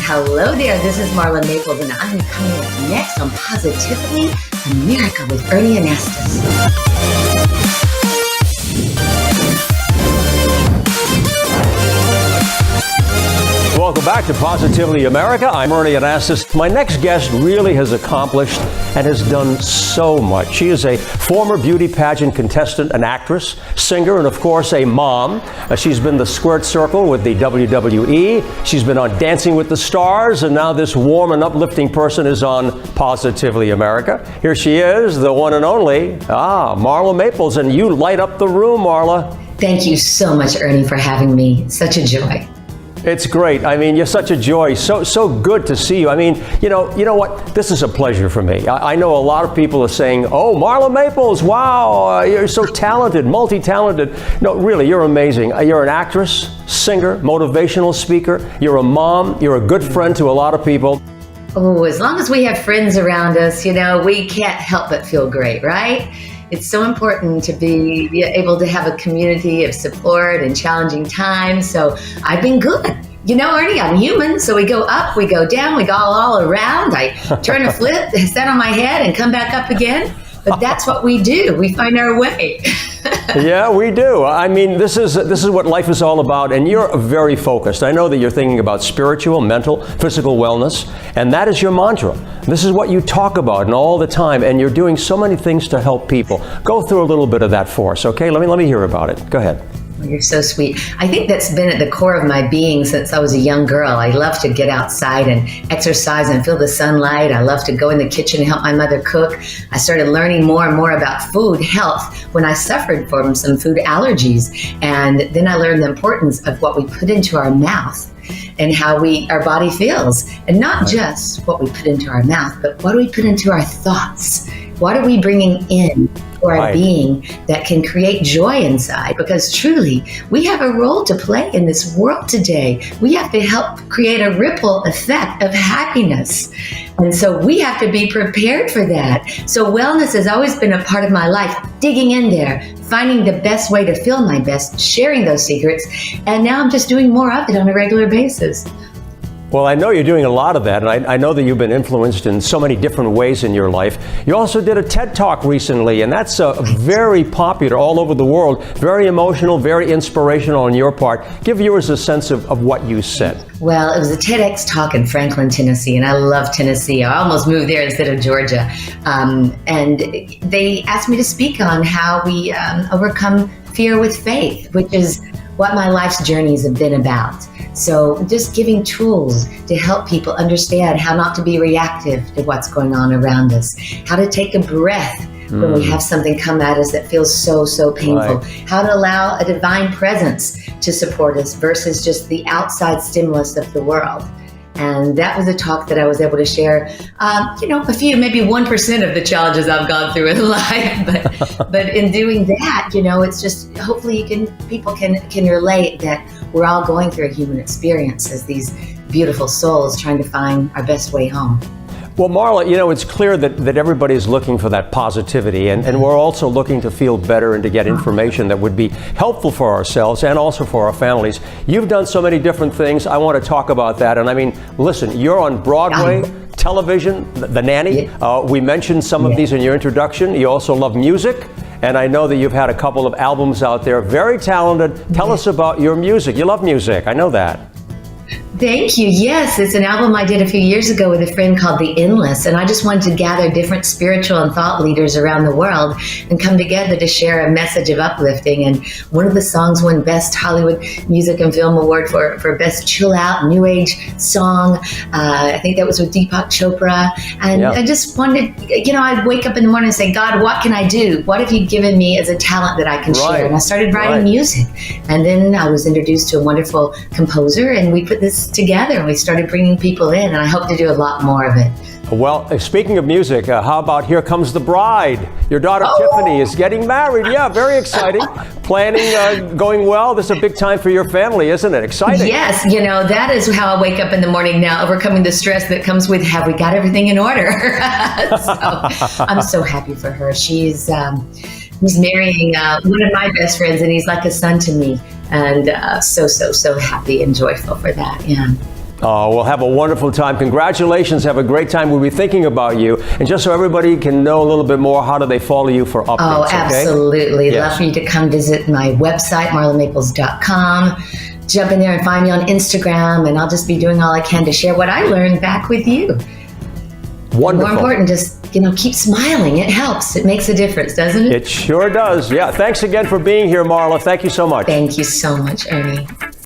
Hello there, this is Marla Maples, and I'm coming up next on Positively America with Ernie Anastos. Welcome back to Positively America. I'm Ernie Anastos. My next guest really has accomplished and has done so much. She is a former beauty pageant contestant, an actress, singer, and of course a mom. She's been the squared circle with the WWE. She's been on Dancing with the Stars, and now this warm and uplifting person is on Positively America. Here she is, the one and only, Marla Maples, and you light up the room, Marla. Thank you so much, Ernie, for having me. Such a joy. It's great. I mean, you're such a joy. So good to see you. I mean, you know what? This is a pleasure for me. I know a lot of people are saying, "Oh, Marla Maples, wow, you're so talented, multi-talented." No, really, you're amazing. You're an actress, singer, motivational speaker. You're a mom. You're a good friend to a lot of people. Oh, as long as we have friends around us, we can't help but feel great, right? It's so important to be able to have a community of support in challenging times. So I've been good. Ernie, I'm human. So we go up, we go down, we go all around. I turn a flip, stand on my head and come back up again. But that's what we do. We find our way. Yeah, we do. I mean, this is what life is all about, and you're very focused. I know that you're thinking about spiritual, mental, physical wellness, and that is your mantra. This is what you talk about and all the time, and you're doing so many things to help people. Go through a little bit of that for us, okay? Let me hear about it. Go ahead. You're so sweet. I think that's been at the core of my being since I was a young girl. I love to get outside and exercise and feel the sunlight. I love to go in the kitchen and help my mother cook. I started learning more and more about food health when I suffered from some food allergies. And then I learned the importance of what we put into our mouth and how our body feels. And not just what we put into our mouth, but what do we put into our thoughts? What are we bringing in to our being that can create joy inside? Because truly, we have a role to play in this world today. We have to help create a ripple effect of happiness. And so we have to be prepared for that. So wellness has always been a part of my life, digging in there, finding the best way to feel my best, sharing those secrets. And now I'm just doing more of it on a regular basis. Well, I know you're doing a lot of that, and I know that you've been influenced in so many different ways in your life. You also did a TED Talk recently, and that's very popular all over the world, very emotional, very inspirational on your part. Give viewers a sense of what you said. Well, it was a TEDx talk in Franklin, Tennessee, and I love Tennessee. I almost moved there instead of Georgia. And they asked me to speak on how we overcome fear with faith, which is what my life's journeys have been about. So just giving tools to help people understand how not to be reactive to what's going on around us, how to take a breath when we have something come at us that feels so painful, how to allow a divine presence to support us versus just the outside stimulus of the world. And that was a talk that I was able to share, a few, maybe 1% of the challenges I've gone through in life. But in doing that, it's just, hopefully people can relate that we're all going through a human experience as these beautiful souls trying to find our best way home. Well, Marla, it's clear that everybody's looking for that positivity, and we're also looking to feel better and to get information that would be helpful for ourselves and also for our families. You've done so many different things. I want to talk about that. And I mean, listen, you're on Broadway, television, The Nanny. We mentioned some of these in your introduction. You also love music. And I know that you've had a couple of albums out there. Very talented. Tell us about your music. You love music. I know that. Thank you. Yes, it's an album I did a few years ago with a friend called The Endless, and I just wanted to gather different spiritual and thought leaders around the world and come together to share a message of uplifting. And one of the songs won Best Hollywood Music and Film Award for Best Chill Out New Age Song. I think that was with Deepak Chopra. And I just wanted, I'd wake up in the morning and say, God, what can I do? What have you given me as a talent that I can share? And I started writing music. And then I was introduced to a wonderful composer, and we put this together and we started bringing people in, and I hope to do a lot more of it. Well, speaking of music, how about Here Comes the Bride? Your daughter Tiffany is getting married. Yeah, very exciting. Planning going well. This is a big time for your family, isn't it? Exciting. Yes, that is how I wake up in the morning now, overcoming the stress that comes with, have we got everything in order? So I'm so happy for her. She's marrying one of my best friends, and he's like a son to me. And so happy and joyful for that. Yeah. Oh, we'll have a wonderful time. Congratulations. Have a great time. We'll be thinking about you. And just so everybody can know a little bit more, how do they follow you for updates? Oh, absolutely. Okay? Love for you to come visit my website, marlamaples.com. Jump in there and find me on Instagram, and I'll just be doing all I can to share what I learned back with you. Wonderful. More important, just, keep smiling. It helps. It makes a difference, doesn't it? It sure does. Yeah. Thanks again for being here, Marla. Thank you so much. Thank you so much, Ernie.